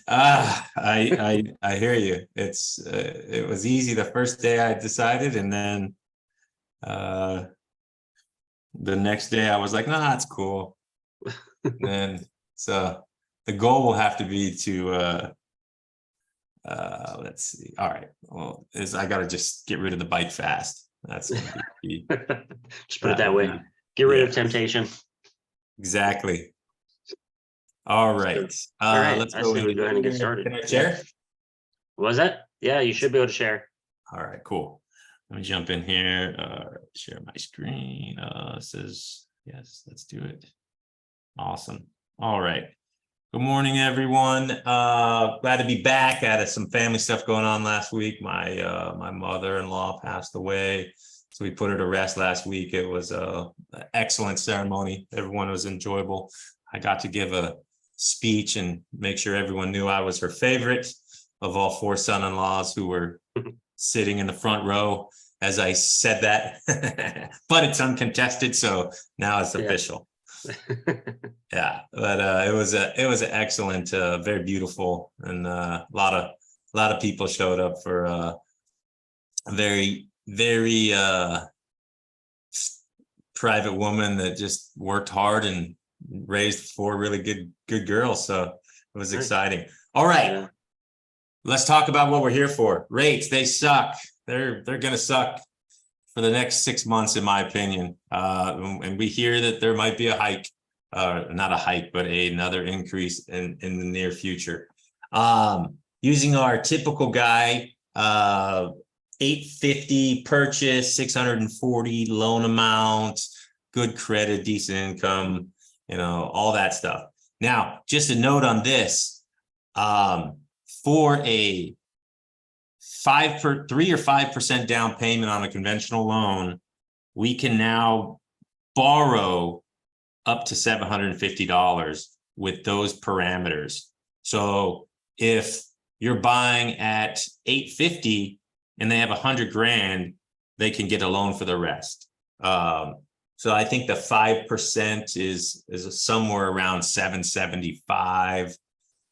I hear you. It was easy the first day I decided, and then the next day I was like, nah, it's cool. And so the goal will have to be to let's see. All right. Well, I gotta just get rid of the bite fast. That's gonna be key. Just put it that way. Get rid of temptation. Exactly. All right. All right. Let's I go. say we go ahead and get started. Can I share? What was that? Yeah, you should be able to share. All right, cool. Let me jump in here. Share my screen. Says yes, let's do it. Awesome. All right. Good morning, everyone. Glad to be back. I had some family stuff going on last week. My mother-in-law passed away, so we put her to rest last week. It was an excellent ceremony. Everyone was enjoyable. I got to give a speech and make sure everyone knew I was her favorite of all four son-in-laws who were sitting in the front row as I said that. But it's uncontested, so now it's official. Yeah, but it was an excellent, very beautiful, and a lot of people showed up for a very private woman that just worked hard and raised four really good girls. So it was exciting. All right, let's talk about what we're here for. Rates, they suck. They're gonna suck for the next 6 months, in my opinion. And we hear that there might be a hike. Not a hike, but another increase in the near future. Using our typical guy, 850 purchase, 640 loan amount, good credit, decent income, all that stuff. Now, just a note on this, for a 3 or 5% down payment on a conventional loan, we can now borrow up to $750 with those parameters. So if you're buying at 850 and they have 100 grand, they can get a loan for the rest. So I think the 5% is somewhere around 775.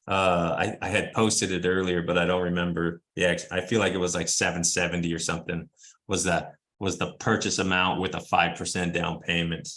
I had posted it earlier, but I don't remember. Yeah, I feel like it was like 770 or something was the purchase amount with a 5% down payment.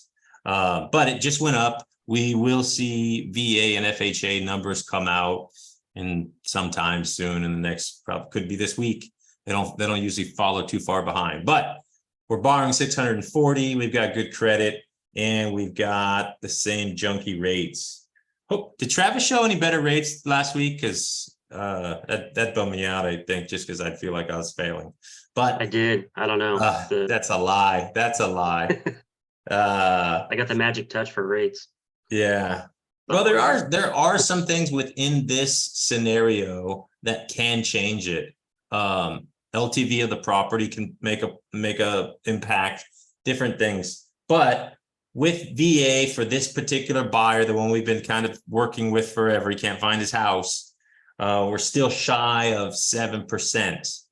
But it just went up. We will see VA and FHA numbers come out in sometime soon in the next, probably could be this week. They don't usually follow too far behind, but we're borrowing 640. We've got good credit and we've got the same junky rates. Oh, did Travis show any better rates last week? Because that bummed me out, I think, just because I feel like I was failing. But I did. I don't know. That's a lie. That's a lie. I got the magic touch for rates. Yeah. Well, there are some things within this scenario that can change it. LTV of the property can make a impact, different things. But with VA for this particular buyer, the one we've been kind of working with forever, he can't find his house. We're still shy of 7%.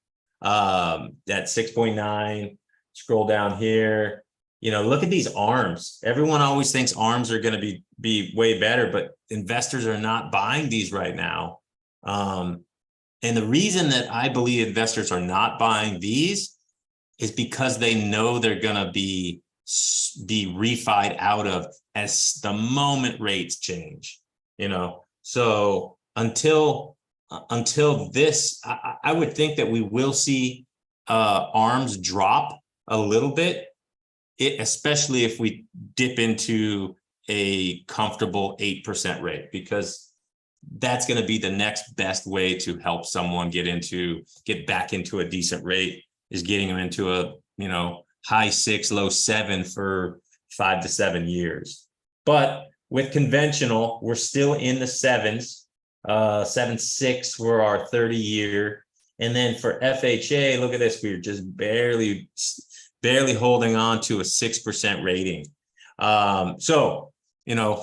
At 6.9. Scroll down here. Look at these ARMs. Everyone always thinks ARMs are going to be way better, but investors are not buying these right now. And the reason that I believe investors are not buying these is because they know they're going to be refied out of as the moment rates change. So until this, I would think that we will see ARMs drop a little bit. Especially if we dip into a comfortable 8% rate, because that's going to be the next best way to help someone get back into a decent rate, is getting them into a high 6, low 7 for 5 to 7 years. But with conventional, we're still in the 7s, 7.6 for our 30-year, and then for FHA, look at this, we're just barely holding on to a 6% rating. So,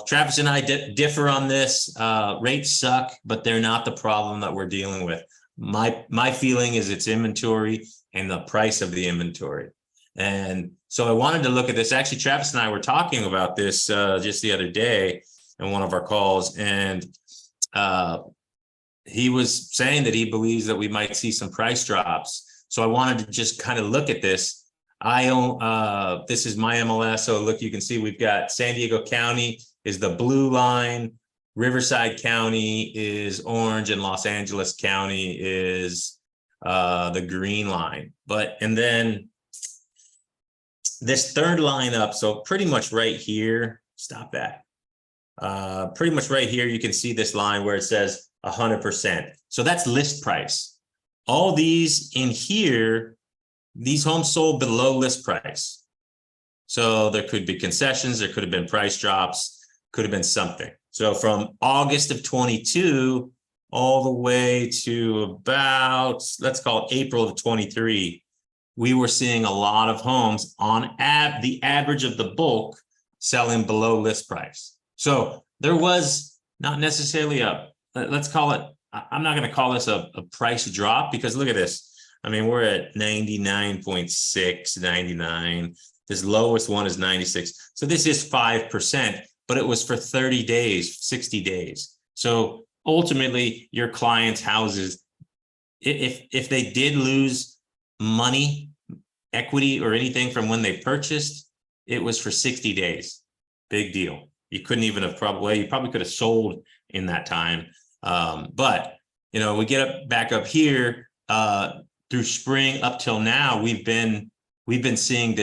Travis and I differ on this. Rates suck, but they're not the problem that we're dealing with. My feeling is it's inventory and the price of the inventory. And so I wanted to look at this. Actually, Travis and I were talking about this just the other day in one of our calls. And he was saying that he believes that we might see some price drops. So I wanted to just kind of look at this. I own, this is my MLS. So look, you can see we've got San Diego County is the blue line, Riverside County is orange, and Los Angeles County is the green line. And then this third line up, so pretty much right here, stop that. Pretty much right here, you can see this line where it says 100%. So that's list price. All these in here, these homes sold below list price. So there could be concessions, there could have been price drops, could have been something. So from August of 22 all the way to about, let's call it April of 23, we were seeing a lot of homes on the average of the bulk selling below list price. So there was not necessarily let's call it, I'm not going to call this a price drop, because look at this. I mean, we're at 99.6, 99. This lowest one is 96. So this is 5%, but it was for 30 days, 60 days. So ultimately, your clients' houses, if they did lose money, equity, or anything from when they purchased, it was for 60 days. Big deal. You couldn't even have you probably could have sold in that time. But, we get back up here through spring up till now, we've been seeing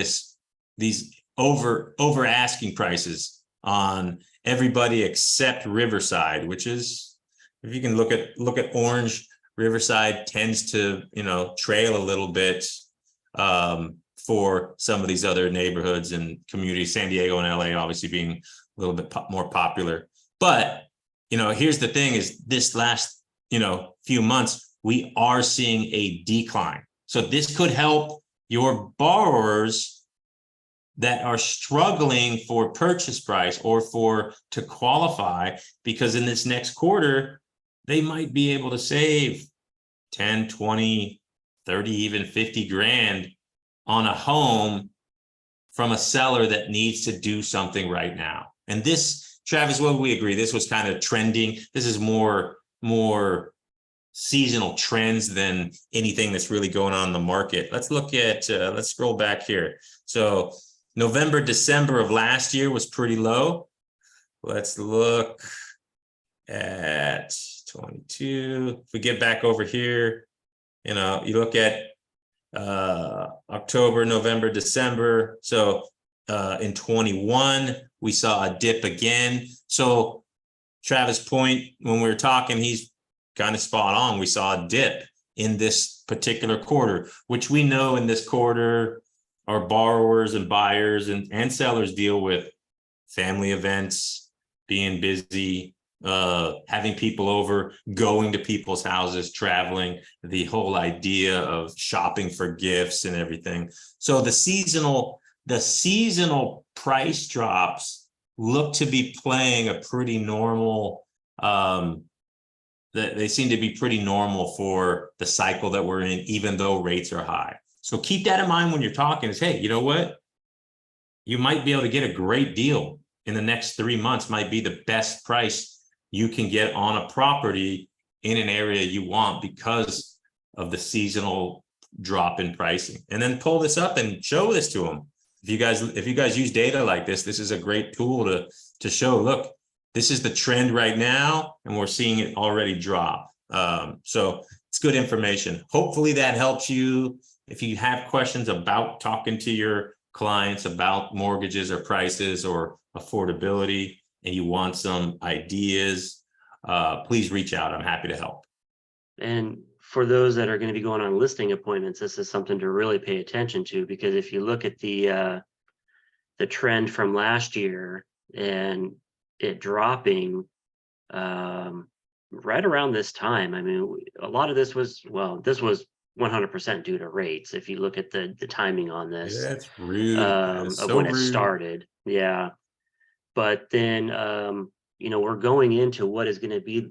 these over asking prices on everybody except Riverside, which is, if you can look at orange, Riverside tends to, trail a little bit for some of these other neighborhoods and communities, San Diego and LA obviously being a little bit more popular. But, here's the thing is this last, few months, we are seeing a decline. So this could help your borrowers that are struggling for purchase price or to qualify, because in this next quarter, they might be able to save 10, 20, 30, even 50 grand on a home from a seller that needs to do something right now. And this, Travis, well, we agree, this was kind of trending. This is more seasonal trends than anything that's really going on in the market. Let's look at, let's scroll back here. So November, December of last year was pretty low. Let's look at 22. If we get back over here, you look at October, November, December. So in 21, we saw a dip again. So Travis' point, when we were talking, he's kind of spot on. We saw a dip in this particular quarter, which we know in this quarter, our borrowers and buyers and sellers deal with family events, being busy, having people over, going to people's houses, traveling, the whole idea of shopping for gifts and everything. So the seasonal price drops look to be playing a pretty normal, they seem to be pretty normal for the cycle that we're in, even though rates are high. So keep that in mind when you're talking is, hey, you know what? You might be able to get a great deal in the next 3 months, might be the best price you can get on a property in an area you want because of the seasonal drop in pricing. And then pull this up and show this to them. If you guys use data like this is a great tool to show, look, this is the trend right now, and we're seeing it already drop. So it's good information. Hopefully that helps you. If you have questions about talking to your clients about mortgages or prices or affordability, and you want some ideas, please reach out. I'm happy to help. And for those that are going to be going on listing appointments, this is something to really pay attention to, because if you look at the trend from last year and it dropping right around this time, I mean, a lot of this was 100% due to rates. If you look at the timing on this, that's rude. Of when it started. Yeah. But then, we're going into what is going to be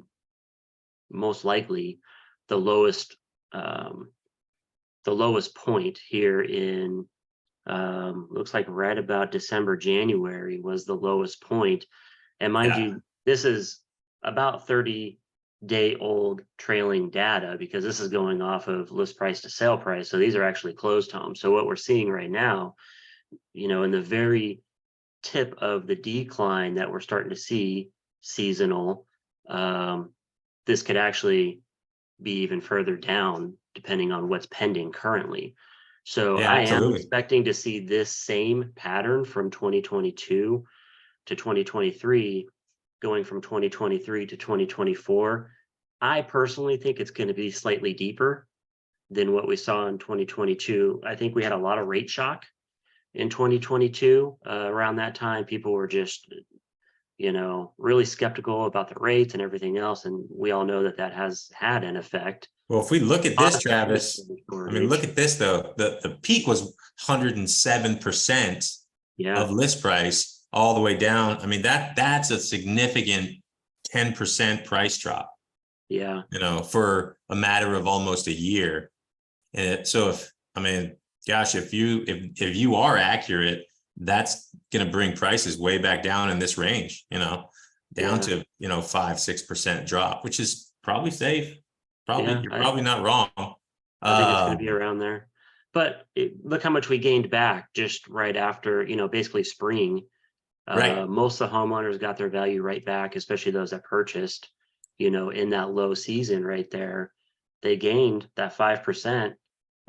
most likely the lowest point here in, looks like right about December, January was the lowest point. And mind you, this is about 30 day old trailing data, because this is going off of list price to sale price. So these are actually closed homes. So what we're seeing right now, in the very tip of the decline that we're starting to see seasonal, this could actually be even further down depending on what's pending currently. So Yeah, I am absolutely. expecting to see this same pattern from 2022 to 2023, going from 2023 to 2024. I personally think it's going to be slightly deeper than what we saw in 2022. I think we had a lot of rate shock in 2022. Around that time, people were just, really skeptical about the rates and everything else. And we all know that that has had an effect. Well, if we look at On this, the Travis, inventory I mean, look shortage. at this though. The peak was 107% Yeah, of list price all the way down. I mean, that's a significant 10% price drop, yeah, for a matter of almost a year. And so gosh, if you are accurate, that's going to bring prices way back down in this range, down yeah, to, 5-6% drop, which is probably safe. yeah. You're probably not wrong. I think it's going Uh, to be around there. But look how much we gained back just right after, basically spring. right. Most of the homeowners got their value right back, especially those that purchased, in that low season right there. They gained that 5%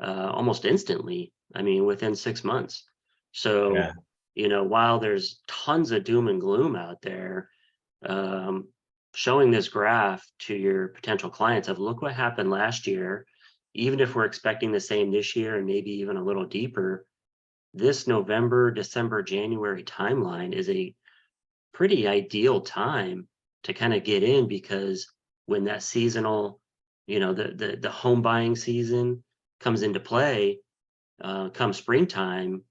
almost instantly. I mean, within 6 months. So, Yeah. while there's tons of doom and gloom out there, um, showing this graph to your potential clients of look what happened last year, even if we're expecting the same this year and maybe even a little deeper, this November, December, January timeline is a pretty ideal time to kind of get in, because when that seasonal, the home buying season comes into play, come springtime,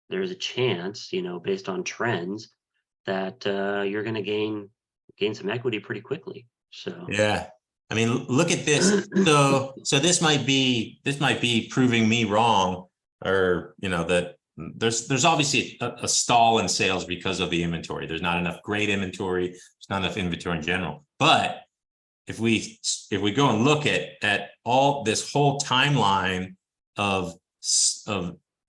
there's a chance, based on trends, that you're going to gain some equity pretty quickly. So Yeah. I mean, look at this. So this might be proving me wrong, or, that there's obviously a stall in sales because of the inventory. There's not enough great inventory. There's not enough inventory in general. But if we go and look at all this whole timeline of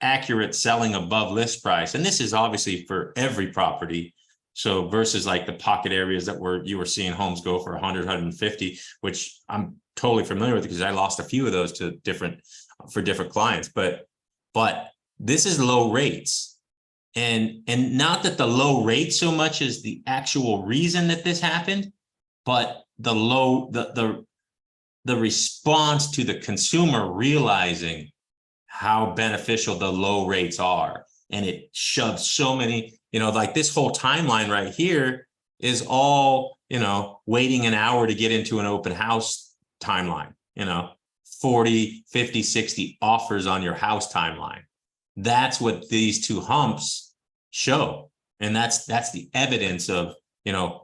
accurate selling above list price, and this is obviously for every property. So versus like the pocket areas you were seeing homes go for 100, 150, which I'm totally familiar with because I lost a few of those to different clients. But this is low rates. And not that the low rate so much is the actual reason that this happened, but the response to the consumer realizing how beneficial the low rates are. And it shoves so many, like this whole timeline right here is all, waiting an hour to get into an open house timeline, 40, 50, 60 offers on your house timeline. That's what these two humps show. And that's the evidence of,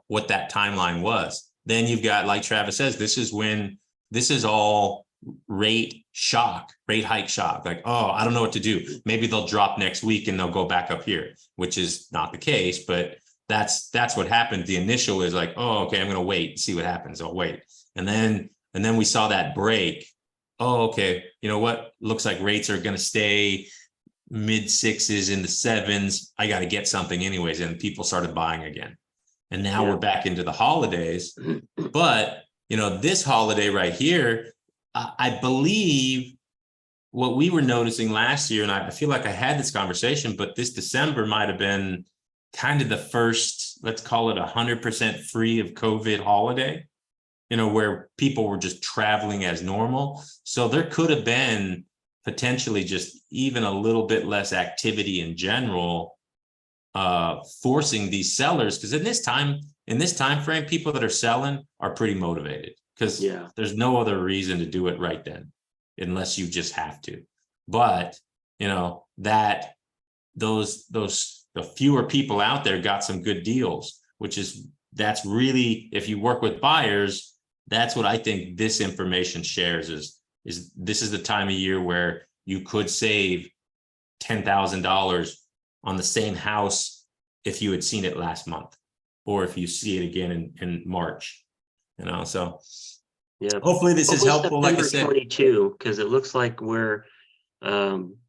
what that timeline was. Then you've got, like Travis says, this is all rate hike shock. Like, oh, I don't know what to do. Maybe they'll drop next week and they'll go back up here, which is not the case, but that's what happened. The initial is like, oh, okay, I'm going to wait and see what happens. I'll wait. And then we saw that break. Oh, okay. You know what? Looks like rates are going to stay mid sixes in the sevens. I got to get something anyways. And people started buying again. And now yeah, we're back into the holidays. But, this holiday right here, I believe what we were noticing last year, and I feel like I had this conversation, but this December might have been kind of the first, let's call it 100% free of COVID holiday, where people were just traveling as normal. So there could have been potentially just even a little bit less activity in general, forcing these sellers, because in this time frame, people that are selling are pretty motivated because yeah, there's no other reason to do it right then, unless you just have to. But that the fewer people out there got some good deals, that's really, if you work with buyers, that's what I think this information shares is this is the time of year where you could save $10,000 on the same house if you had seen it last month, or if you see it again in March. So Yeah. hopefully this What is was helpful. Like I September said, 22? Because it looks like we're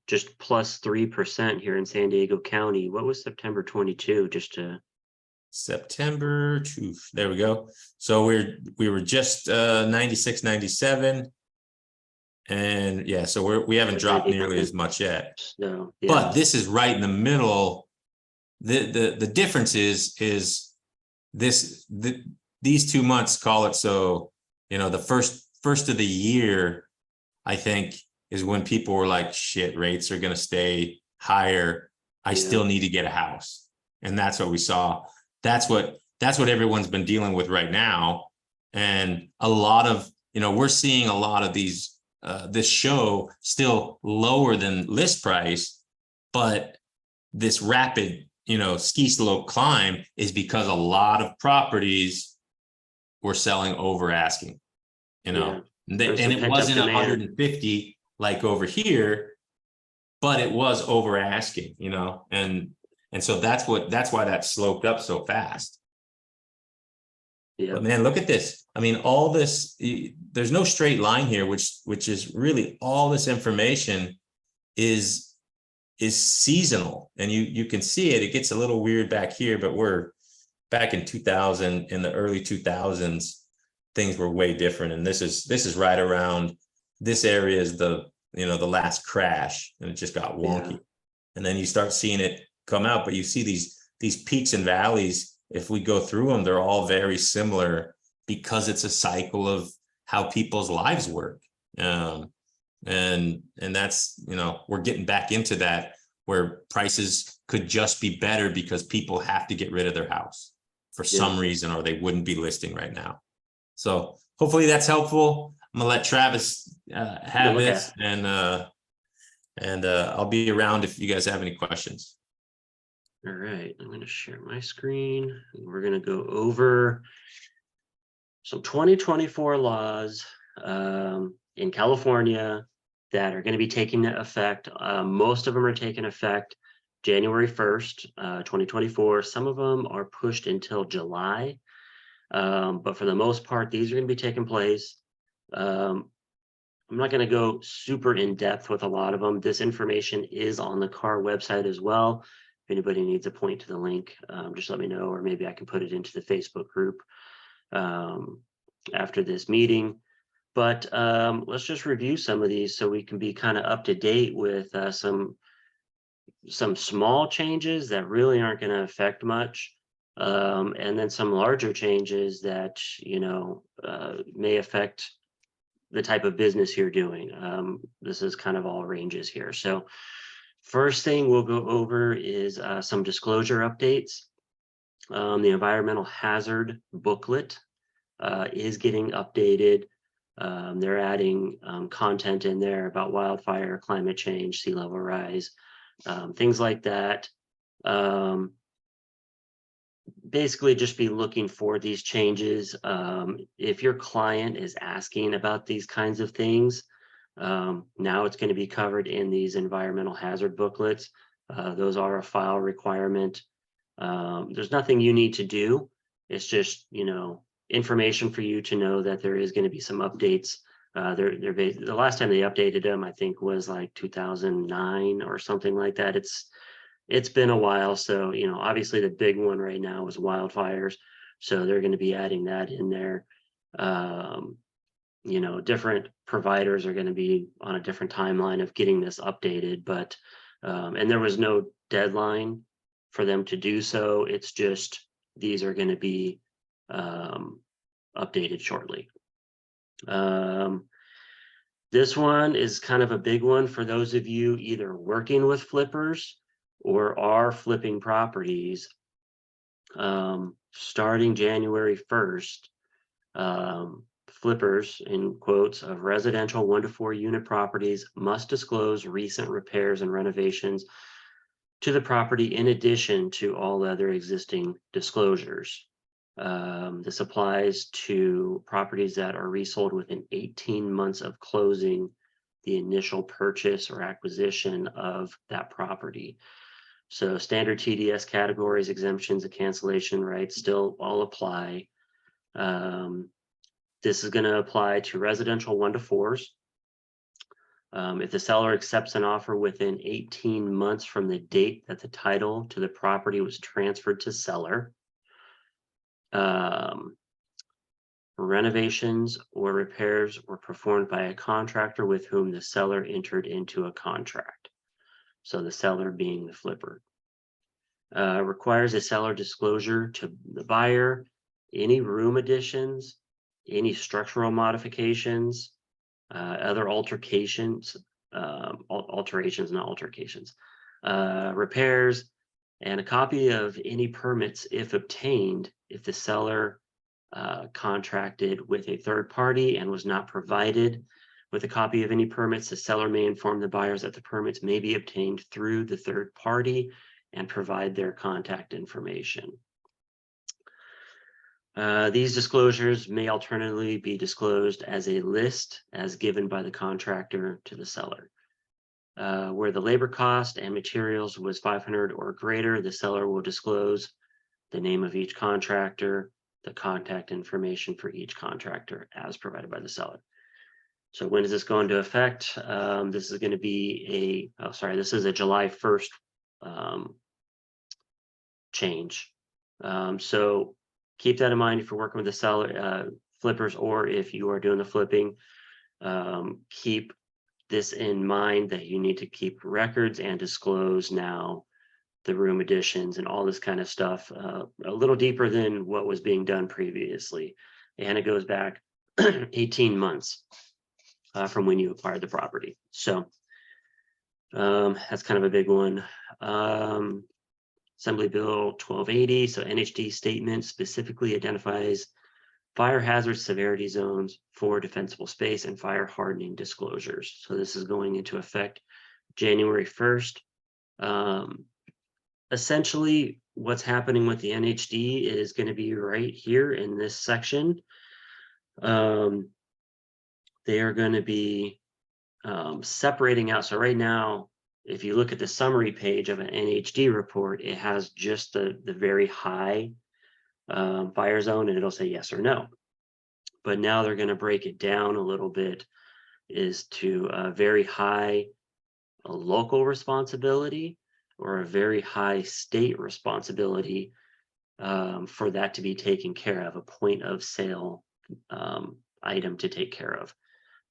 just plus 3% here in San Diego County. What was September 22? Just to September 2, there we go. So we were just 96, 97. And yeah, so we haven't dropped nearly as much yet. So yeah, But this is right in the middle. The difference is these 2 months, call it, so the first of the year, I think, is when people were like, shit, rates are going to stay higher. I still need to get a house. And that's what we saw. That's what everyone's been dealing with right now. And a lot of, we're seeing a lot of these, this show still lower than list price, but this rapid, ski slope climb is because a lot of properties were selling over asking, yeah. and There's some it pent up wasn't demand. 150 like over here, but it was over asking, and so that's why that sloped up so fast. Yeah, But man, look at this. I mean, all this, there's no straight line here, which is really all this information is seasonal, and you can see it. It gets a little weird back here, but we're back in 2000, in the early 2000s, things were way different. And this is right around this area is the last crash, and it just got wonky. Yeah. And then you start seeing it come out, but you see these peaks and valleys. If we go through them, they're all very similar because it's a cycle of how people's lives work. And that's, we're getting back into that, where prices could just be better because people have to get rid of their house for some reason, or they wouldn't be listing right now. So hopefully that's helpful. I'm gonna let Travis have this, and I'll be around if you guys have any questions. All right, I'm going to share my screen. We're going to go over some 2024 laws in California that are going to be taking effect. Most of them are taking effect January 1st, 2024. Some of them are pushed until July. But for the most part, these are going to be taking place. I'm not going to go super in depth with a lot of them. This information is on the CAR website as well. If anybody needs a point to the link, just let me know, or maybe I can put it into the Facebook group after this meeting. But let's just review some of these so we can be kind of up to date with some small changes that really aren't going to affect much. And then some larger changes that, may affect the type of business you're doing. This is kind of all ranges here. So first thing we'll go over is some disclosure updates. The environmental hazard booklet is getting updated. They're adding content in there about wildfire, climate change, sea level rise, things like that. Basically just be looking for these changes. If your client is asking about these kinds of things, now it's going to be covered in these environmental hazard booklets. Those are a file requirement. There's nothing you need to do. It's just, information for you to know that there is going to be some updates. The last time they updated them, I think, was like 2009 or something like that. It's been a while. So, obviously the big one right now is wildfires. So they're going to be adding that in there. Different providers are going to be on a different timeline of getting this updated, but, and there was no deadline for them to do so. It's just, these are going to be updated shortly. This one is kind of a big one for those of you either working with flippers or are flipping properties. Starting January 1st, flippers, in quotes, of residential 1 to 4 unit properties must disclose recent repairs and renovations to the property in addition to all other existing disclosures. This applies to properties that are resold within 18 months of closing the initial purchase or acquisition of that property. So standard TDS categories, exemptions, and cancellation rights still all apply. This is going to apply to residential 1 to 4s. If the seller accepts an offer within 18 months from the date that the title to the property was transferred to seller, renovations or repairs were performed by a contractor with whom the seller entered into a contract. So the seller being the flipper. Requires a seller disclosure to the buyer, any room additions, any structural modifications, other alterations, not altercations, repairs, and a copy of any permits if obtained, if the seller contracted with a third party and was not provided with a copy of any permits. The seller may inform the buyers that the permits may be obtained through the third party and provide their contact information. These disclosures may alternatively be disclosed as a list as given by the contractor to the seller. Where the labor cost and materials was $500 or greater, the seller will disclose the name of each contractor, the contact information for each contractor as provided by the seller. So when does this go into effect? This is going to be this is a July 1st change. So keep that in mind if you're working with the seller, flippers, or if you are doing the flipping. Keep this in mind that you need to keep records and disclose now the room additions and all this kind of stuff a little deeper than what was being done previously. And it goes back 18 months from when you acquired the property. So that's kind of a big one. Assembly Bill 1280. So NHD statement specifically identifies fire hazard severity zones for defensible space and fire hardening disclosures. So this is going into effect January 1st. Essentially, what's happening with the NHD is going to be right here in this section. They are going to be separating out. So right now, if you look at the summary page of an NHD report, it has just the very high fire zone, and it'll say yes or no. But now they're going to break it down a little bit, is to a very high local responsibility or a very high state responsibility for that to be taken care of, a point of sale item to take care of,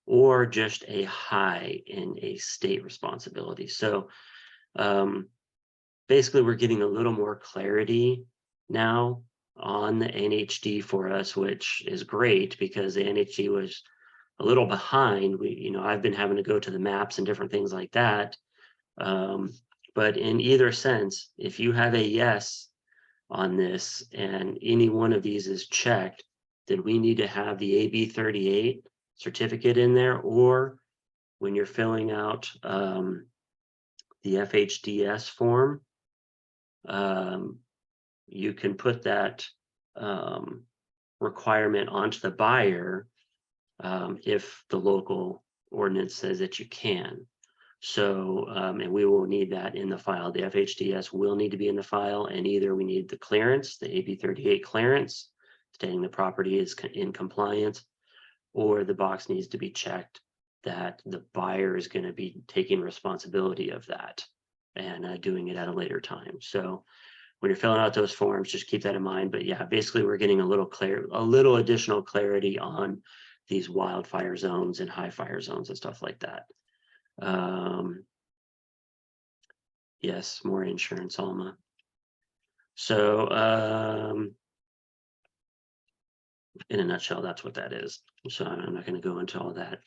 or just a high in a state responsibility. So basically we're getting a little more clarity now on the NHD for us, which is great because the NHD was a little behind. I've been having to go to the maps and different things like that. But in either sense, if you have a yes on this and any one of these is checked, then we need to have the AB 38 certificate in there, or when you're filling out the FHDS form, you can put that requirement onto the buyer if the local ordinance says that you can. So, and we will need that in the file. The FHDS will need to be in the file, and either we need the clearance, the AB 38 clearance, stating the property is in compliance, or the box needs to be checked that the buyer is going to be taking responsibility of that and doing it at a later time. So when you're filling out those forms, just keep that in mind. But yeah, basically we're getting a little additional clarity on these wildfire zones and high fire zones and stuff like that. Yes, more insurance, Alma. So in a nutshell, that's what that is. So I'm not going to go into all that.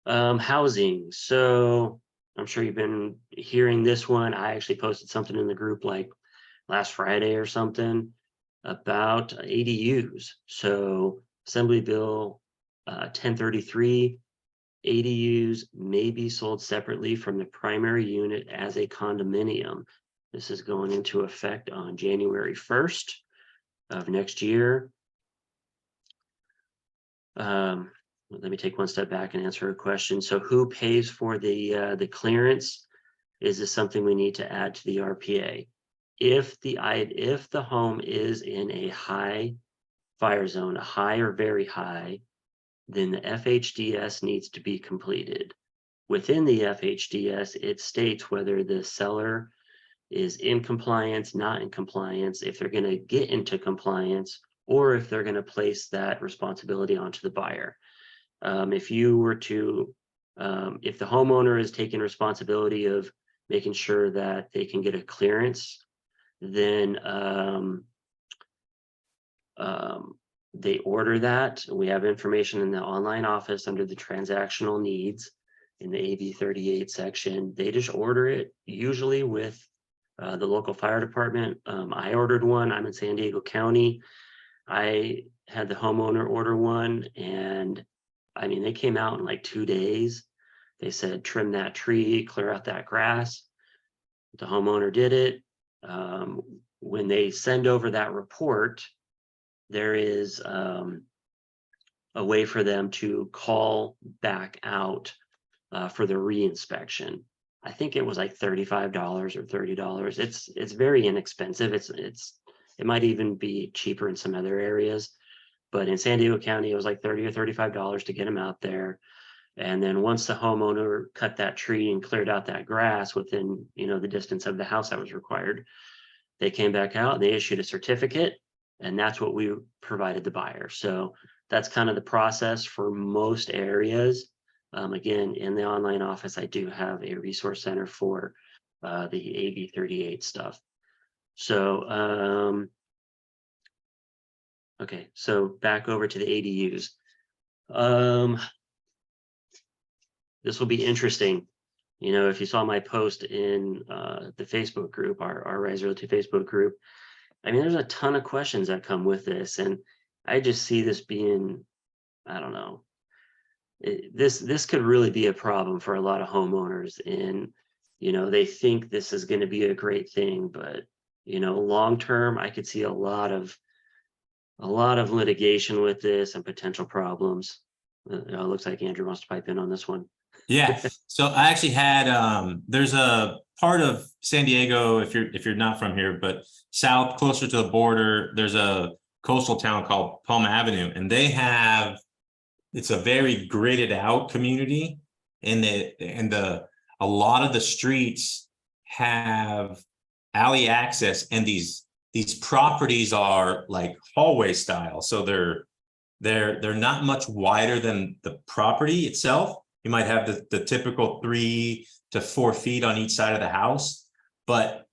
Housing. So I'm sure you've been hearing this one. I actually posted something in the group like last Friday or something about ADUs. So Assembly Bill 1033, ADUs may be sold separately from the primary unit as a condominium. This is going into effect on January 1st of next year. Let me take one step back and answer a question. So who pays for the clearance? Is this something we need to add to the RPA? If the home is in a high fire zone, a high or very high, then the FHDS needs to be completed. Within the FHDS, it states whether the seller is in compliance, not in compliance, if they're going to get into compliance, or if they're going to place that responsibility onto the buyer. If you were to, if the homeowner is taking responsibility of making sure that they can get a clearance, then they order that. We have information in the online office under the transactional needs in the AB 38 section. They just order it, usually with the local fire department. I ordered one. I'm in San Diego County. I had the homeowner order one, and I mean, they came out in like 2 days. They said, trim that tree, clear out that grass. The homeowner did it. When they send over that report, there is a way for them to call back out for the reinspection. I think it was like $35 or $30. It's very inexpensive. It might even be cheaper in some other areas, but in San Diego County, it was like $30 or $35 to get them out there. And then once the homeowner cut that tree and cleared out that grass within, the distance of the house that was required, they came back out and they issued a certificate, and that's what we provided the buyer. So that's kind of the process for most areas. Again, in the online office, I do have a resource center for the AB 38 stuff. So, okay, so back over to the ADUs. This will be interesting. If you saw my post in the Facebook group, our Rise Realty Facebook group, I mean, there's a ton of questions that come with this, and I just see this being, I don't know, this could really be a problem for a lot of homeowners. And they think this is going to be a great thing, but long term, I could see a lot of litigation with this and potential problems. It looks like Andrew wants to pipe in on this one. Yeah. So I actually had there's a part of San Diego, if you're not from here, but south, closer to the border, there's a coastal town called Palm Avenue, and it's a very gridded out community, and a lot of the streets have alley access, and these properties are like hallway style. So they're not much wider than the property itself. You might have the typical 3 to 4 feet on each side of the house, but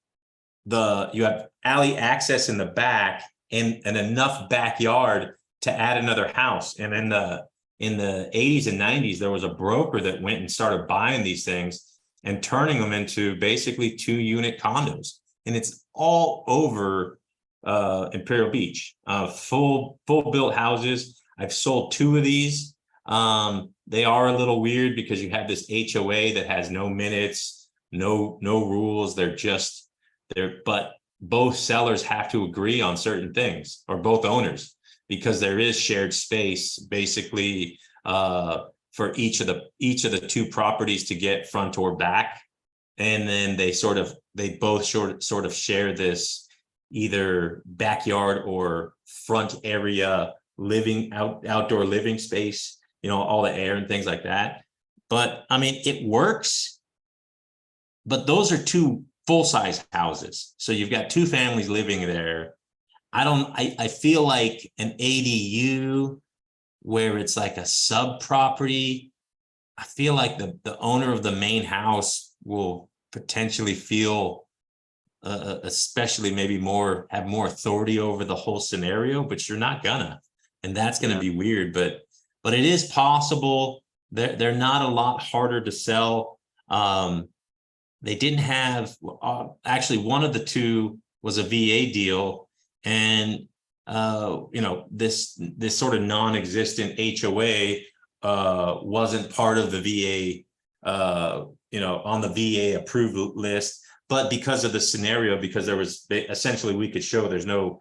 you have alley access in the back and enough backyard to add another house. And in the 80s and 90s, there was a broker that went and started buying these things and turning them into basically 2-unit condos. And it's all over Imperial Beach, full built houses. I've sold 2 of these. They are a little weird because you have this HOA that has no minutes, no rules. But both sellers have to agree on certain things, or both owners, because there is shared space basically for each of the 2 properties to get front or back. And then they both sort of share this either backyard or front area outdoor living space, all the air and things like that. But I mean, it works, but those are 2 full-size houses. So you've got 2 families living there. I feel like an ADU where it's like a sub property, I feel like the owner of the main house will potentially feel especially maybe have more authority over the whole scenario, but you're not gonna, and that's gonna be weird. But it is possible. They're not a lot harder to sell. They didn't have, actually one of the 2 was a VA deal, and this sort of non-existent HOA wasn't part of the VA on the VA approved list. But because of the scenario, because essentially we could show there's no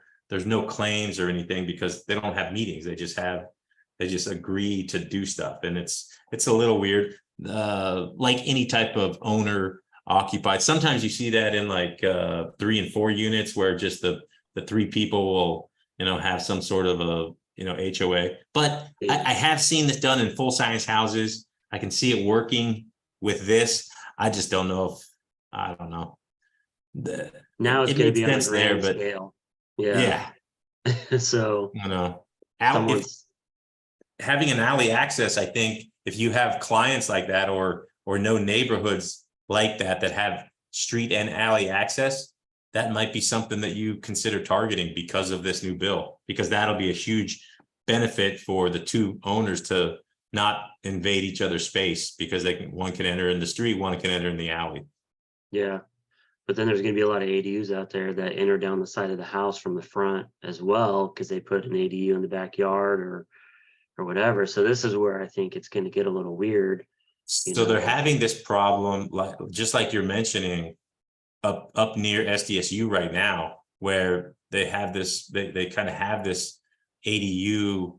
claims or anything, because they don't have meetings. They just agree to do stuff. And it's a little weird, like any type of owner occupied. Sometimes you see that in like 3 and 4 units where just the 3 people will, have some sort of HOA. But I have seen this done in full size houses. I can see it working with this. I just don't know if, I don't know. Now it's It going to makes be on a sense there, grand but scale. Yeah. so, if Someone's, having an alley access, I think if you have clients like that or no neighborhoods like that have street and alley access, that might be something that you consider targeting because of this new bill, because that'll be a huge benefit for the two owners to not invade each other's space, because one can enter in the street, one can enter in the alley. yeah. But then there's going to be a lot of ADUs out there that enter down the side of the house from the front as well, because they put an ADU in the backyard or whatever. So this is where I think it's going to get a little weird. So they're having this problem, just like you're mentioning, up near SDSU right now, where they have this, they kind of have this ADU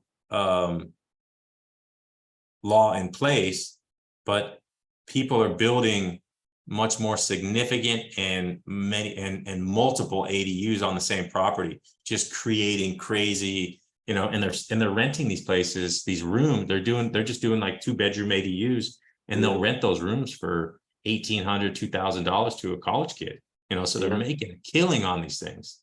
law in place, but people are building much more significant and multiple ADUs on the same property, just creating crazy, and they're renting these places, these rooms. They're just doing like 2-bedroom ADUs, and they'll rent those rooms for $1,800, $2,000 to a college kid. So they're making a killing on these things,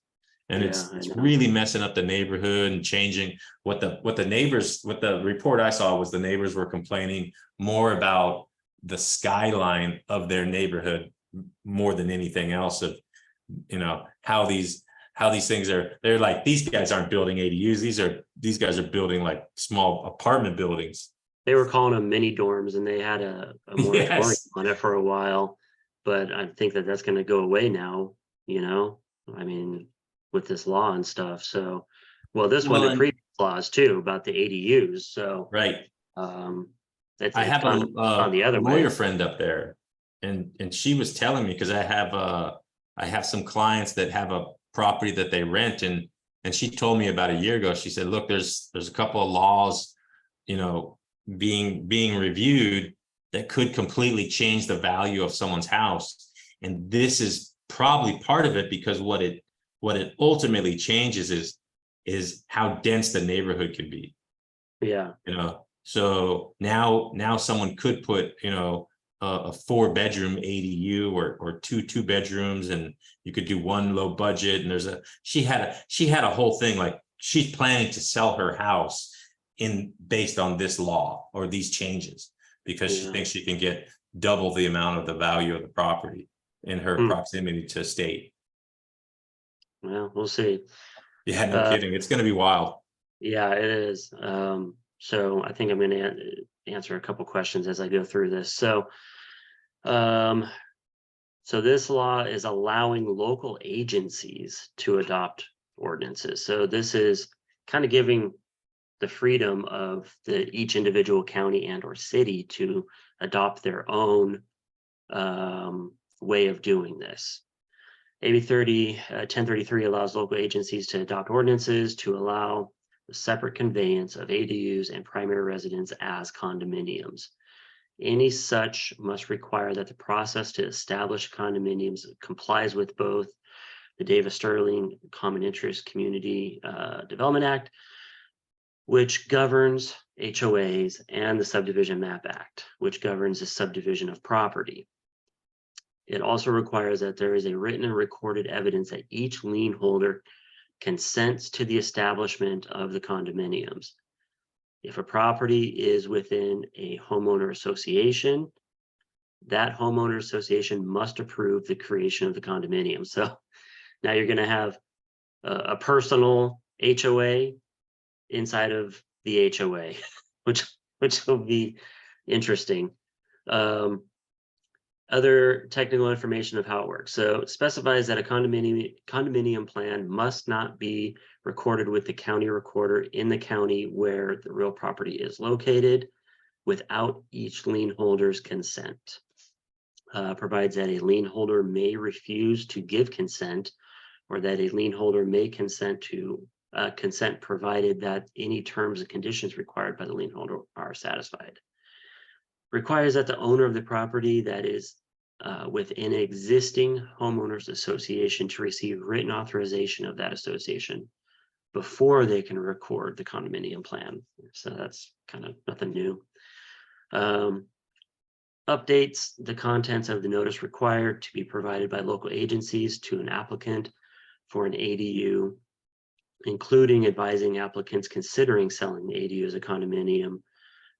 and it's really messing up the neighborhood and changing what the neighbors. What the report I saw was the neighbors were complaining more about the skyline of their neighborhood more than anything else, of how these things are. They're like, these guys aren't building ADUs, these guys are building like small apartment buildings. They were calling them mini dorms, and they had a moratorium on it for a while, but I think that's going to go away now, I mean, with this law and stuff. So, this one, the previous laws too about the ADUs. So, right. I have on the other lawyer way. friend up there, and she was telling me, because I have some clients that have a property that they rent, and she told me about a year ago, she said, look, there's a couple of laws, being reviewed that could completely change the value of someone's house. And this is probably part of it, because what it ultimately changes is how dense the neighborhood can be. Yeah. So now someone could put, a 4-bedroom ADU or two bedrooms, and you could do one low budget. And she had a whole thing, like she's planning to sell her house based on this law or these changes, because she thinks she can get double the amount of the value of the property in her proximity to state. Well, we'll see. Yeah, no kidding. It's going to be wild. Yeah, it is. So I think I'm going to answer a couple questions as I go through this. So, so this law is allowing local agencies to adopt ordinances. So this is kind of giving the freedom of each individual county and or city to adopt their own way of doing this. AB 1033 allows local agencies to adopt ordinances to allow the separate conveyance of ADUs and primary residence as condominiums. Any such must require that the process to establish condominiums complies with both the Davis-Sterling Common Interest Community Development Act, which governs HOAs, and the Subdivision Map Act, which governs the subdivision of property. It also requires that there is a written and recorded evidence that each lien holder consents to the establishment of the condominiums. If a property is within a homeowner association, that homeowner association must approve the creation of the condominium. So now you're going to have a personal HOA inside of the HOA, which will be interesting. Other technical information of how it works. So it specifies that a condominium plan must not be recorded with the county recorder in the county where the real property is located without each lien holder's consent. Provides that a lien holder may refuse to give consent, or that a lien holder may consent provided that any terms and conditions required by the lien holder are satisfied. Requires that the owner of the property that is within an existing homeowners association to receive written authorization of that association. before they can record the condominium plan. So that's kind of nothing new. Updates the contents of the notice required to be provided by local agencies to an applicant for an ADU, including advising applicants considering selling the ADU as a condominium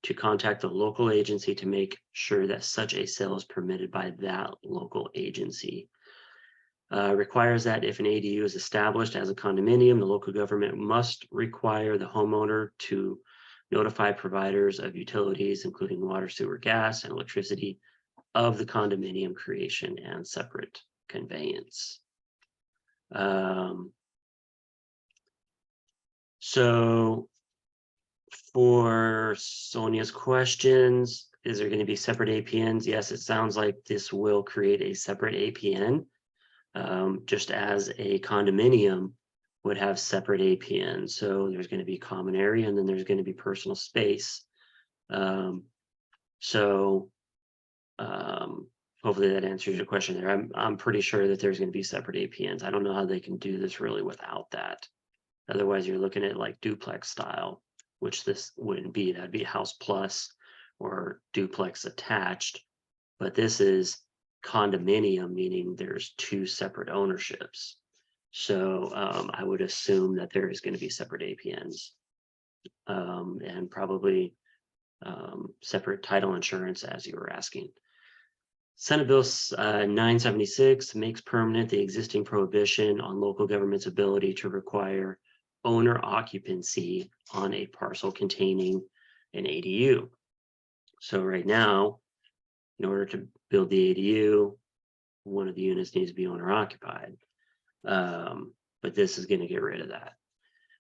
to contact the local agency to make sure that such a sale is permitted by that local agency. Requires that if an ADU is established as a condominium, the local government must require the homeowner to notify providers of utilities, including water, sewer, gas, and electricity, of the condominium creation and separate conveyance. So for Sonia's questions, is there going to be separate APNs? Yes, it sounds like this will create a separate APN, just as a condominium would have separate APNs. So there's going to be common area and then there's going to be personal space. Hopefully that answers your question there. I'm pretty sure that there's going to be separate APNs. I don't know how they can do this really without that. Otherwise, you're looking at like duplex style, which this wouldn't be. That'd be house plus or duplex attached. But this is condominium, meaning there's two separate ownerships. So I would assume that there is going to be separate APNs and probably separate title insurance, as you were asking. Senate Bill 976 makes permanent the existing prohibition on local government's ability to require owner occupancy on a parcel containing an ADU. So right now, in order to build the ADU, one of the units needs to be owner occupied. But this is going to get rid of that.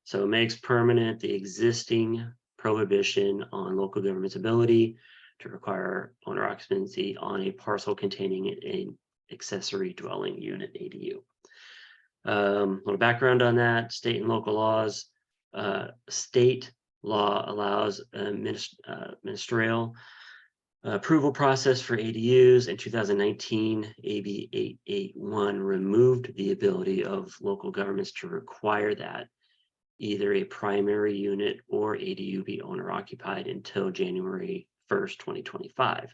So it makes permanent the existing prohibition on local government's ability to require owner occupancy on a parcel containing an accessory dwelling unit ADU. A little background on that: state and local laws. State law allows ministerial approval process for ADUs. In 2019, AB 881 removed the ability of local governments to require that either a primary unit or ADU be owner occupied until January 1st, 2025.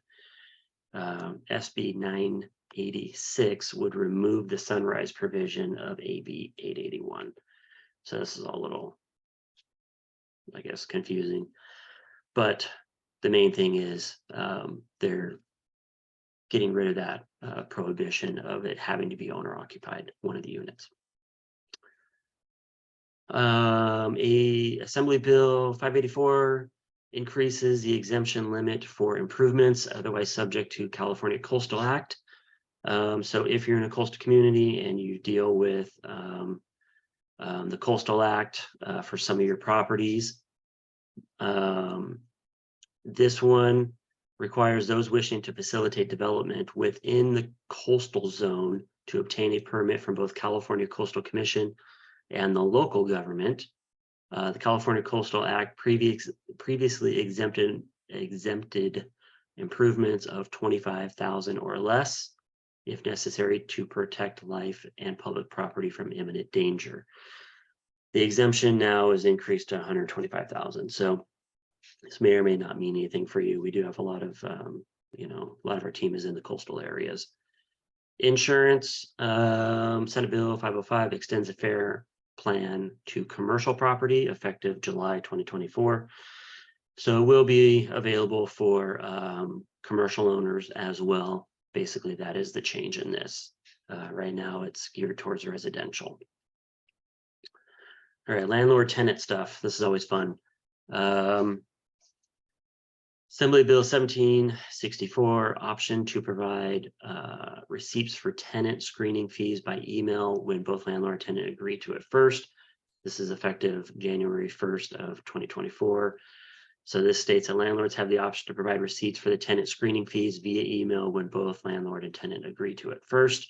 SB 986 would remove the sunrise provision of AB 881. So this is a little, I guess, confusing, but the main thing is they're getting rid of that prohibition of it having to be owner occupied, one of the units. Assembly Bill 584 increases the exemption limit for improvements otherwise subject to California Coastal Act. So if you're in a coastal community and you deal with the Coastal Act for some of your properties, this one requires those wishing to facilitate development within the coastal zone to obtain a permit from both California Coastal Commission and the local government. The California Coastal Act previously exempted improvements of 25,000 or less, if necessary, to protect life and public property from imminent danger. The exemption now is increased to 125,000. So this may or may not mean anything for you. We do have a lot of, a lot of our team is in the coastal areas. Insurance, Senate Bill 505 extends a fair plan to commercial property effective July 2024. So it will be available for commercial owners as well. Basically, that is the change in this. Right now, it's geared towards residential. All right, landlord tenant stuff. This is always fun. Assembly Bill 1764, option to provide receipts for tenant screening fees by email when both landlord and tenant agree to it first. This is effective January 1st of 2024. So this states that landlords have the option to provide receipts for the tenant screening fees via email when both landlord and tenant agree to it first.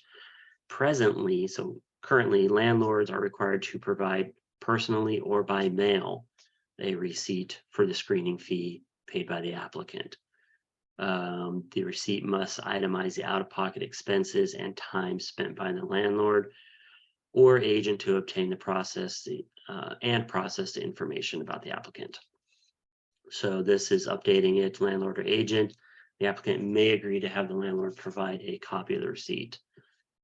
Presently, so currently, landlords are required to provide personally or by mail a receipt for the screening fee paid by the applicant. The receipt must itemize the out-of-pocket expenses and time spent by the landlord or agent to obtain the process and process the information about the applicant. So this is updating it to landlord or agent. The applicant may agree to have the landlord provide a copy of the receipt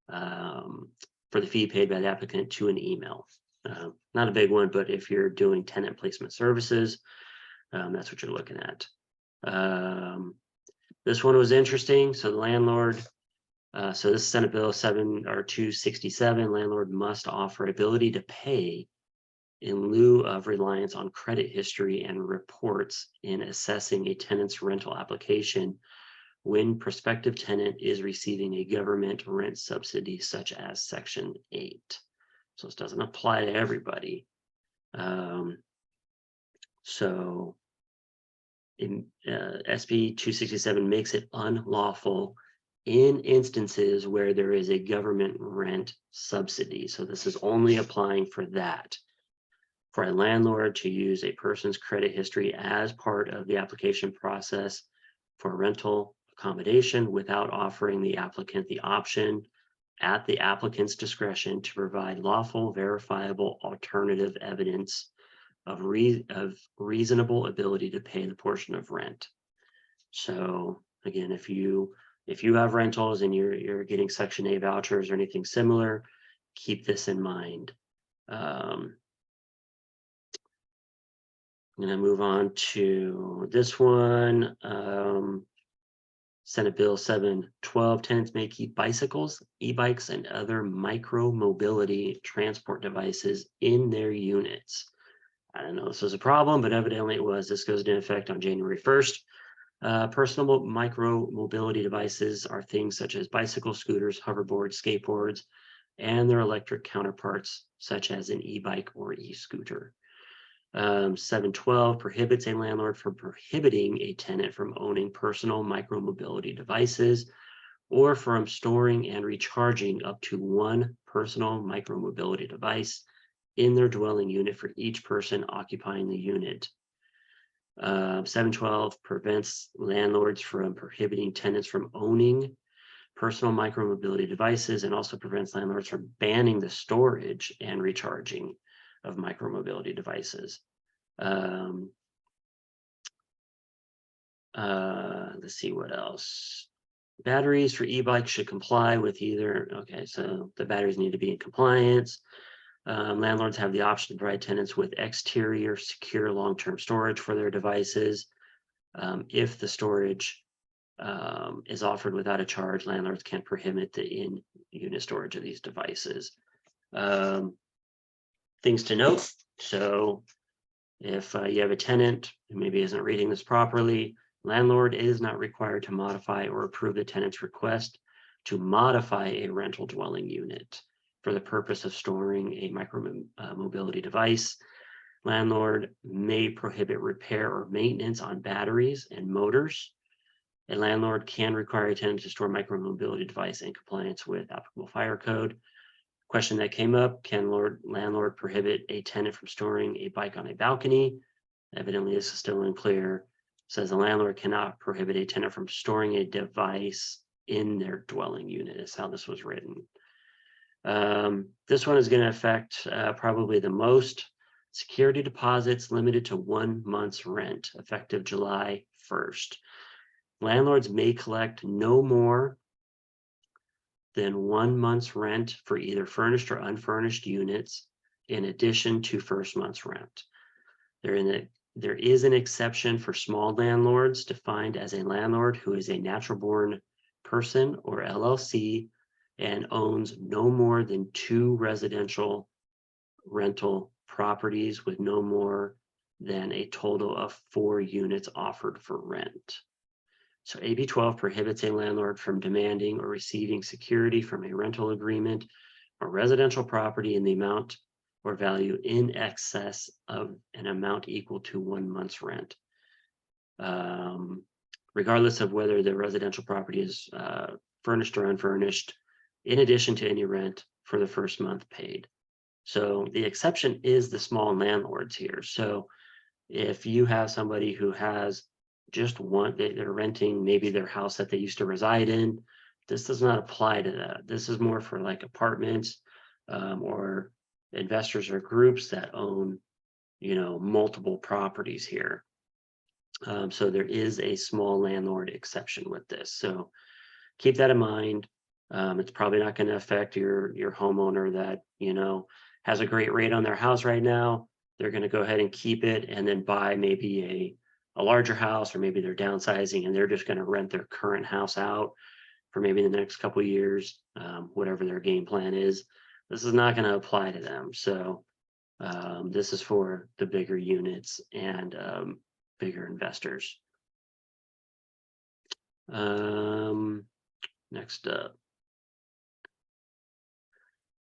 for the fee paid by the applicant to an email. Not a big one, but if you're doing tenant placement services, that's what you're looking at. This one was interesting. So the landlord, so this is Senate Bill 267, landlord must offer ability to pay in lieu of reliance on credit history and reports in assessing a tenant's rental application when prospective tenant is receiving a government rent subsidy such as Section 8. So this doesn't apply to everybody. So in SB 267 makes it unlawful in instances where there is a government rent subsidy. So this is only applying for that. For a landlord to use a person's credit history as part of the application process for rental accommodation without offering the applicant the option at the applicant's discretion to provide lawful, verifiable alternative evidence of reasonable ability to pay the portion of rent. So again, if you have rentals and you're getting Section 8 vouchers or anything similar, keep this in mind. I'm going to move on to this one. Senate Bill 712, tenants may keep bicycles, e-bikes, and other micro mobility transport devices in their units. I don't know if this was a problem, but evidently it was. This goes into effect on January 1st. Personal micro mobility devices are things such as bicycles, scooters, hoverboards, skateboards, and their electric counterparts, such as an e-bike or e-scooter. 712 prohibits a landlord from prohibiting a tenant from owning personal micromobility devices or from storing and recharging up to one personal micromobility device in their dwelling unit for each person occupying the unit. 712 prevents landlords from prohibiting tenants from owning personal micromobility devices and also prevents landlords from banning the storage and recharging of micromobility devices. Let's see what else. Batteries for e-bikes should comply with either. Okay, so the batteries need to be in compliance. Landlords have the option to provide tenants with exterior secure long-term storage for their devices. If the storage is offered without a charge, landlords can prohibit the in-unit storage of these devices. Things to note. So if you have a tenant who maybe isn't reading this properly, landlord is not required to modify or approve the tenant's request to modify a rental dwelling unit for the purpose of storing a micromobility device. Landlord may prohibit repair or maintenance on batteries and motors. A landlord can require a tenant to store a micromobility device in compliance with applicable fire code. Question that came up, can landlord prohibit a tenant from storing a bike on a balcony? Evidently, this is still unclear. Says the landlord cannot prohibit a tenant from storing a device in their dwelling unit, is how this was written. This one is going to affect probably the most. Security deposits limited to 1 month's rent, effective July 1st. Landlords may collect no more than 1 month's rent for either furnished or unfurnished units, in addition to first month's rent. There is an exception for small landlords defined as a landlord who is a natural-born person or LLC and owns no more than 2 residential rental properties with no more than a total of 4 units offered for rent. So AB 12 prohibits a landlord from demanding or receiving security from a rental agreement or residential property in the amount or value in excess of an amount equal to 1 month's rent, regardless of whether the residential property is furnished or unfurnished, in addition to any rent for the first month paid. So the exception is the small landlords here. So if you have somebody who has just one, they're renting maybe their house that they used to reside in, this does not apply to that. This is more for like apartments, or investors or groups that own, multiple properties here. So there is a small landlord exception with this. So keep that in mind. It's probably not going to affect your homeowner that, has a great rate on their house right now. They're going to go ahead and keep it and then buy maybe a larger house, or maybe they're downsizing and they're just going to rent their current house out for maybe the next couple of years, whatever their game plan is. This is not going to apply to them. So this is for the bigger units and bigger investors. Next up,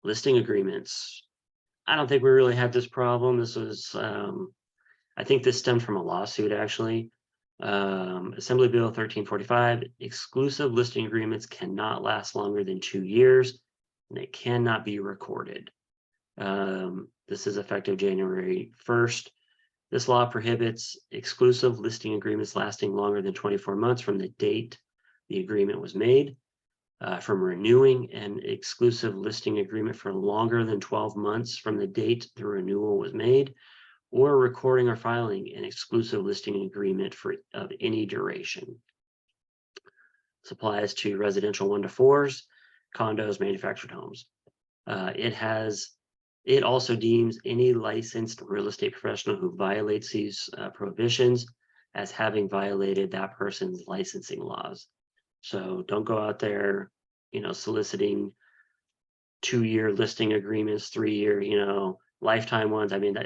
listing agreements. I don't think we really have this problem. This was, I think this stemmed from a lawsuit actually. Assembly Bill 1345, exclusive listing agreements cannot last longer than 2 years, and they cannot be recorded. This is effective January 1st. This law prohibits exclusive listing agreements lasting longer than 24 months from the date the agreement was made, from renewing an exclusive listing agreement for longer than 12 months from the date the renewal was made, or recording or filing an exclusive listing agreement of any duration. This applies to residential 1 to 4s, condos, manufactured homes. It also deems any licensed real estate professional who violates these prohibitions as having violated that person's licensing laws. So don't go out there, soliciting 2-year listing agreements, 3-year, lifetime ones. I mean,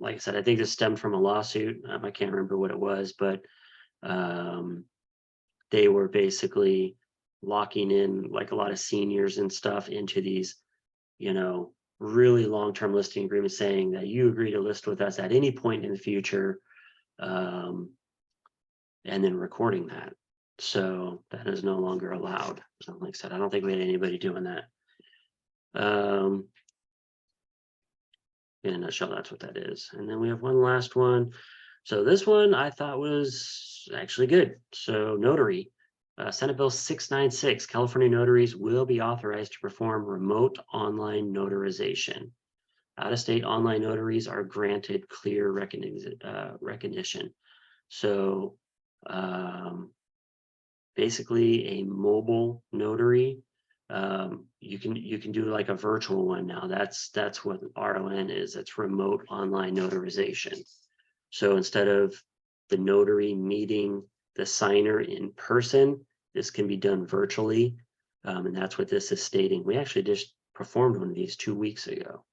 like I said, I think this stemmed from a lawsuit. I can't remember what it was, but they were basically locking in like a lot of seniors and stuff into these, really long-term listing agreements saying that you agree to list with us at any point in the future, and then recording that. So that is no longer allowed. So like I said, I don't think we had anybody doing that. In a nutshell, that's what that is. And then we have one last one. So this one I thought was actually good. So notary, Senate Bill 696, California notaries will be authorized to perform remote online notarization. Out-of-state online notaries are granted clear recognition. So basically a mobile notary. You can do like a virtual one now. That's what RON is. It's remote online notarization. So instead of the notary meeting the signer in person, this can be done virtually. And that's what this is stating. We actually just performed one of these 2 weeks ago.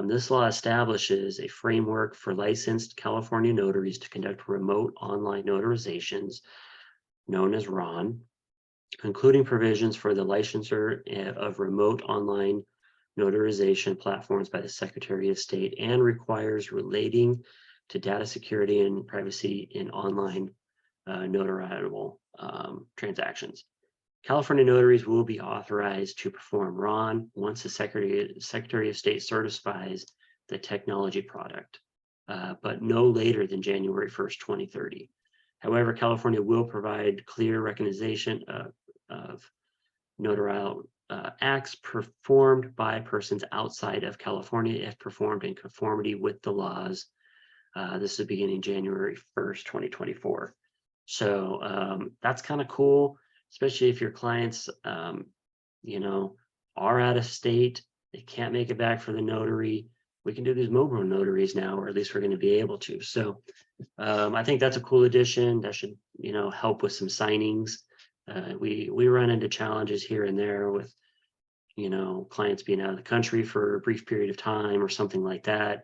This law establishes a framework for licensed California notaries to conduct remote online notarizations, known as RON, including provisions for the licensure of remote online notarization platforms by the Secretary of State, and requires relating to data security and privacy in online notarizable transactions. California notaries will be authorized to perform RON once the Secretary of State certifies the technology product, but no later than January 1st, 2030. However, California will provide clear recognition of notarial acts performed by persons outside of California if performed in conformity with the laws. This is beginning January 1st, 2024. So that's kind of cool, especially if your clients, are out of state, they can't make it back for the notary. We can do these mobile notaries now, or at least we're going to be able to. So I think that's a cool addition that should, help with some signings. We run into challenges here and there with, clients being out of the country for a brief period of time or something like that.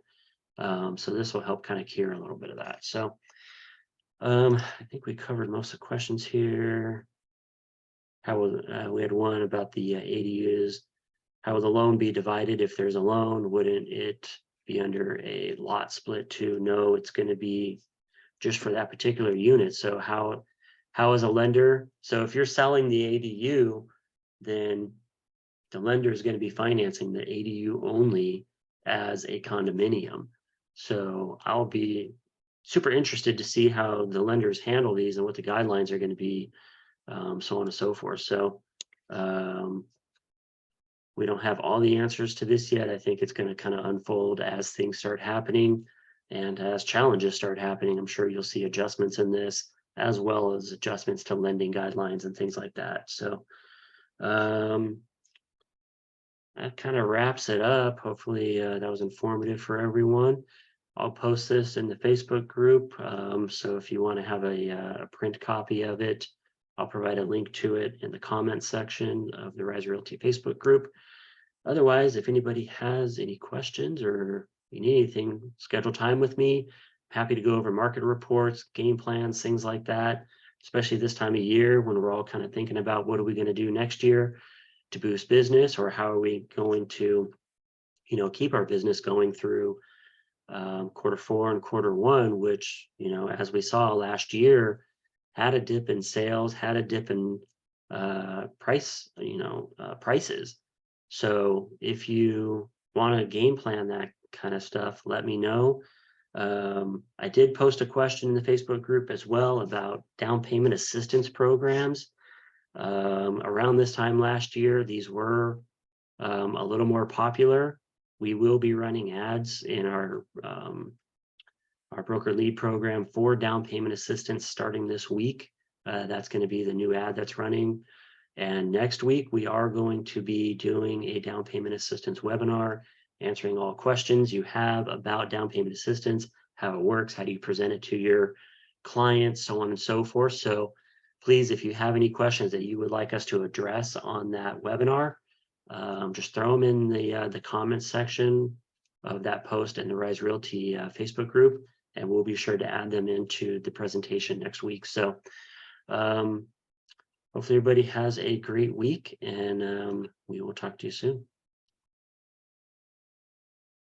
So this will help kind of cure a little bit of that. So I think we covered most of the questions here. We had one about the ADUs. How will the loan be divided if there's a loan? Wouldn't it be under a lot split too? No, it's going to be just for that particular unit. So how is a lender? So if you're selling the ADU, then the lender is going to be financing the ADU only as a condominium. So I'll be super interested to see how the lenders handle these and what the guidelines are going to be, so on and so forth. So We don't have all the answers to this yet. I think it's going to kind of unfold as things start happening and as challenges start happening. I'm sure you'll see adjustments in this, as well as adjustments to lending guidelines and things like that. So that kind of wraps it up. Hopefully that was informative for everyone. I'll post this in the Facebook group. So if you want to have a print copy of it, I'll provide a link to it in the comments section of the Rise Realty Facebook group. Otherwise, if anybody has any questions or you need anything, schedule time with me. Happy to go over market reports, game plans, things like that, especially this time of year when we're all kind of thinking about what are we going to do next year to boost business, or how are we going to, keep our business going through Q4 and Q1, which, as we saw last year, had a dip in sales, had a dip in prices. So if you want to game plan that kind of stuff, let me know. I did post a question in the Facebook group as well about down payment assistance programs. Around this time last year, these were a little more popular. We will be running ads in our broker lead program for down payment assistance starting this week. That's going to be the new ad that's running. And next week, we are going to be doing a down payment assistance webinar, answering all questions you have about down payment assistance, how it works, how do you present it to your clients, so on and so forth. So please, if you have any questions that you would like us to address on that webinar, just throw them in the comments section of that post in the Rise Realty Facebook group, and we'll be sure to add them into the presentation next week. So hopefully everybody has a great week, and we will talk to you soon.